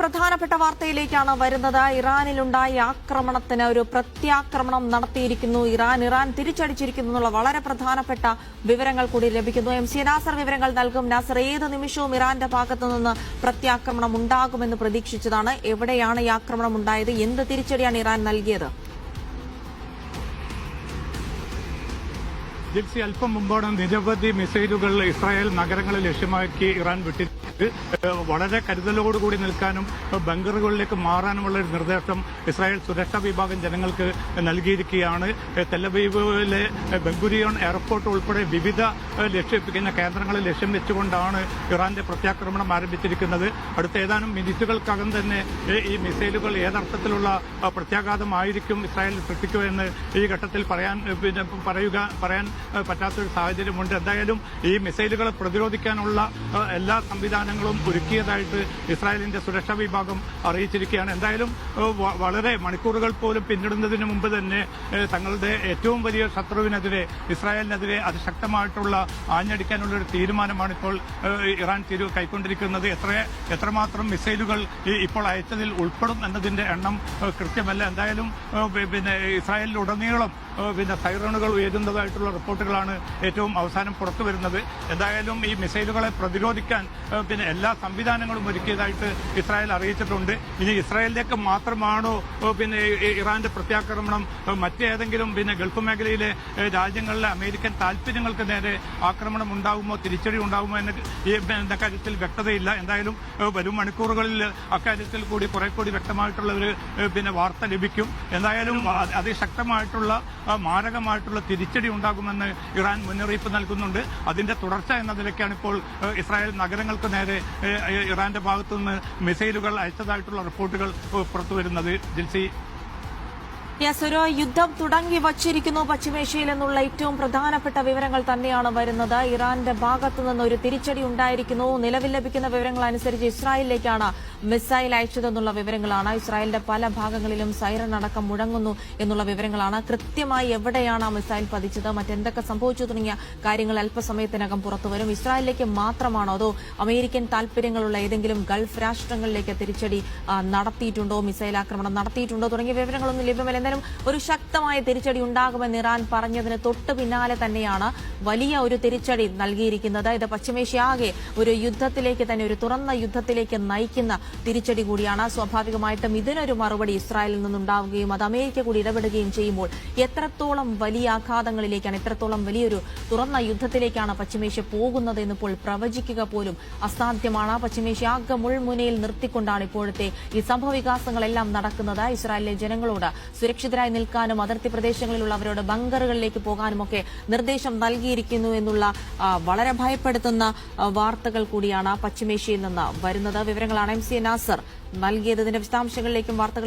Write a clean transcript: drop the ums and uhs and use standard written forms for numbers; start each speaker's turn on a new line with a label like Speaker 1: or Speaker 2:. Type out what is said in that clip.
Speaker 1: പ്രധാനപ്പെട്ട വാർത്തയിലേക്കാണ് വരുന്നത്. ഇറാനിലുണ്ടായ ആക്രമണത്തിന് ഒരു പ്രത്യാക്രമണം നടത്തിയിരിക്കുന്നു. ഇറാൻ തിരിച്ചടിച്ചിരിക്കുന്നു എന്നുള്ള വളരെ പ്രധാനപ്പെട്ട വിവരങ്ങൾ കൂടി ലഭിക്കുന്നു. MC നാസർ വിവരങ്ങൾ നൽകും. നാസർ, ഏത് നിമിഷവും ഇറാന്റെ ഭാഗത്തുനിന്ന് പ്രത്യാക്രമണം ഉണ്ടാകുമെന്ന് പ്രതീക്ഷിച്ചതാണ്. എവിടെയാണ് ഈ ആക്രമണം ഉണ്ടായത്? എന്ത് തിരിച്ചടിയാണ് ഇറാൻ നൽകിയത്?
Speaker 2: ജിൽസി, അല്പം മുമ്പാണ് നിരവധി മിസൈലുകൾ ഇസ്രായേൽ നഗരങ്ങളെ ലക്ഷ്യമാക്കി ഇറാൻ വിട്ടിരുന്നത്. വളരെ കരുതലോടുകൂടി നിൽക്കാനും ബങ്കറുകളിലേക്ക് മാറാനുമുള്ള ഒരു നിർദ്ദേശം ഇസ്രായേൽ സുരക്ഷാ വിഭാഗം ജനങ്ങൾക്ക് നൽകിയിരിക്കുകയാണ്. തെലവീവിലെ ബെൻഗുരിയോൺ എയർപോർട്ട് ഉൾപ്പെടെ വിവിധ കേന്ദ്രങ്ങളെ ലക്ഷ്യം വെച്ചുകൊണ്ടാണ് ഇറാന്റെ പ്രത്യാക്രമണം ആരംഭിച്ചിരിക്കുന്നത്. അടുത്ത ഏതാനും മിനിറ്റുകൾക്കകം തന്നെ ഈ മിസൈലുകൾ ഏതർത്ഥത്തിലുള്ള പ്രത്യാഘാതമായിരിക്കും ഇസ്രായേൽ സൃഷ്ടിക്കുക എന്ന് ഈ ഘട്ടത്തിൽ പറയാൻ പറ്റാത്തൊരു സാഹചര്യമുണ്ട്. എന്തായാലും ഈ മിസൈലുകളെ പ്രതിരോധിക്കാനുള്ള എല്ലാ സംവിധാനങ്ങളും ഒരുക്കിയതായിട്ട് ഇസ്രായേലിന്റെ സുരക്ഷാ വിഭാഗം അറിയിച്ചിരിക്കുകയാണ്. എന്തായാലും വളരെ മണിക്കൂറുകൾ പോലും പിന്നിടുന്നതിന് മുമ്പ് തന്നെ തങ്ങളുടെ ഏറ്റവും വലിയ ശത്രുവിനെതിരെ, ഇസ്രായേലിനെതിരെ അതിശക്തമായിട്ടുള്ള ആഞ്ഞടിക്കാനുള്ള ഒരു തീരുമാനമാണ് ഇപ്പോൾ ഇറാൻ കൈക്കൊണ്ടിരിക്കുന്നത്. എത്രമാത്രം മിസൈലുകൾ ഇപ്പോൾ അയച്ചതിൽ ഉൾപ്പെടും എന്നതിന്റെ എണ്ണം കൃത്യമല്ല. എന്തായാലും ഇസ്രായേലിലുടനീളം സൈറണുകൾ ഉയരുന്നതായിട്ടുള്ള റിപ്പോർട്ടുകളാണ് ഏറ്റവും അവസാനം പുറത്തു വരുന്നത്. എന്തായാലും ഈ മിസൈലുകളെ പ്രതിരോധിക്കാൻ എല്ലാ സംവിധാനങ്ങളും ഒരുക്കിയതായിട്ട് ഇസ്രായേൽ അറിയിച്ചിട്ടുണ്ട്. ഇനി ഇസ്രായേലിലേക്ക് മാത്രമാണോ ഇറാന്റെ പ്രത്യാക്രമണം? മറ്റേതെങ്കിലും ഗൾഫ് മേഖലയിലെ രാജ്യങ്ങളിലെ അമേരിക്കൻ താൽപര്യങ്ങൾക്ക് നേരെ ആക്രമണം ഉണ്ടാകുമോ, തിരിച്ചടി ഉണ്ടാകുമോ എന്ന കാര്യത്തിൽ വ്യക്തതയില്ല. എന്തായാലും വരും മണിക്കൂറുകളിൽ അക്കാര്യത്തിൽ കൂടി കുറെ കൂടി വ്യക്തമായിട്ടുള്ള ഒരു വാർത്ത ലഭിക്കും. എന്തായാലും അതിശക്തമായിട്ടുള്ള മാരകമായിട്ടുള്ള തിരിച്ചടി ഉണ്ടാകുമെന്ന് ഇറാൻ മുന്നറിയിപ്പ് നൽകുന്നുണ്ട്. അതിന്റെ തുടർച്ച എന്ന നിലയ്ക്കാണ് ഇപ്പോൾ ഇസ്രായേൽ നഗരങ്ങൾക്ക് നേരെ ഇറാന്റെ ഭാഗത്തുനിന്ന് മിസൈലുകൾ അയച്ചതായിട്ടുള്ള റിപ്പോർട്ടുകൾ പുറത്തുവരുന്നത്. ജിൽസി,
Speaker 1: ഒരു യുദ്ധം തുടങ്ങി വച്ചിരിക്കുന്നു പശ്ചിമേഷ്യയിൽ എന്നുള്ള ഏറ്റവും പ്രധാനപ്പെട്ട വിവരങ്ങൾ തന്നെയാണ് വരുന്നത്. ഇറാന്റെ ഭാഗത്തുനിന്ന് ഒരു തിരിച്ചടി ഉണ്ടായിരിക്കുന്നു. നിലവിൽ ലഭിക്കുന്ന വിവരങ്ങൾ അനുസരിച്ച് ഇസ്രായേലിലേക്കാണ് മിസൈൽ അയച്ചതെന്നുള്ള വിവരങ്ങളാണ്. ഇസ്രായേലിന്റെ പല ഭാഗങ്ങളിലും സൈറൺ അടക്കം മുഴങ്ങുന്നു എന്നുള്ള വിവരങ്ങളാണ്. കൃത്യമായി എവിടെയാണ് ആ മിസൈൽ പതിച്ചത്, മറ്റെന്തൊക്കെ സംഭവിച്ചു തുടങ്ങിയ കാര്യങ്ങൾ അല്പസമയത്തിനകം പുറത്തുവരും. ഇസ്രായേലിലേക്ക് മാത്രമാണോ അതോ അമേരിക്കൻ താൽപര്യങ്ങളുള്ള ഏതെങ്കിലും ഗൾഫ് രാഷ്ട്രങ്ങളിലേക്ക് തിരിച്ചടി നടത്തിയിട്ടുണ്ടോ, മിസൈൽ ആക്രമണം നടത്തിയിട്ടുണ്ടോ തുടങ്ങിയ വിവരങ്ങളൊന്നും ലഭ്യമല്ല. എന്തായാലും ഒരു ശക്തമായ തിരിച്ചടി ഉണ്ടാകുമെന്ന് ഇറാൻ പറഞ്ഞതിന് തൊട്ടു പിന്നാലെ തന്നെയാണ് വലിയ ഒരു തിരിച്ചടി നൽകിയിരിക്കുന്നത്. ഇത് പശ്ചിമേഷ്യ ആകെ ഒരു യുദ്ധത്തിലേക്ക് തന്നെ, ഒരു തുറന്ന യുദ്ധത്തിലേക്ക് നയിക്കുന്ന തിരിച്ചടി കൂടിയാണ്. സ്വാഭാവികമായിട്ടും ഇതിനൊരു മറുപടി ഇസ്രായേലിൽ നിന്നുണ്ടാവുകയും അത് അമേരിക്ക കൂടി ഇടപെടുകയും ചെയ്യുമ്പോൾ എത്രത്തോളം വലിയ ആഘാതങ്ങളിലേക്കാണ്, എത്രത്തോളം വലിയൊരു തുറന്ന യുദ്ധത്തിലേക്കാണ് പശ്ചിമേഷ്യ പോകുന്നത് എന്നിപ്പോൾ പ്രവചിക്കുക പോലും അസാധ്യമാണ്. പശ്ചിമേഷ്യ ആകെ മുൾമുനയിൽ നിർത്തിക്കൊണ്ടാണ് ഇപ്പോഴത്തെ ഈ സംഭവവികാസങ്ങളെല്ലാം നടക്കുന്നത്. ഇസ്രായേലിലെ ജനങ്ങളോട് സുരക്ഷിതരായി നിൽക്കാനും അതിർത്തി പ്രദേശങ്ങളിലുള്ളവരോട് ബങ്കറുകളിലേക്ക് പോകാനുമൊക്കെ നിർദ്ദേശം നൽകിയിരിക്കുന്നു എന്നുള്ള വളരെ ഭയപ്പെടുത്തുന്ന വാർത്തകൾ കൂടിയാണ് പശ്ചിമേഷ്യയിൽ നിന്ന് വരുന്നത്. വിവരങ്ങളാണ് MC നാസർ നൽകിയത്. ഇതിന്റെ വിശദാംശങ്ങളിലേക്കും വാർത്തകളിലേക്കും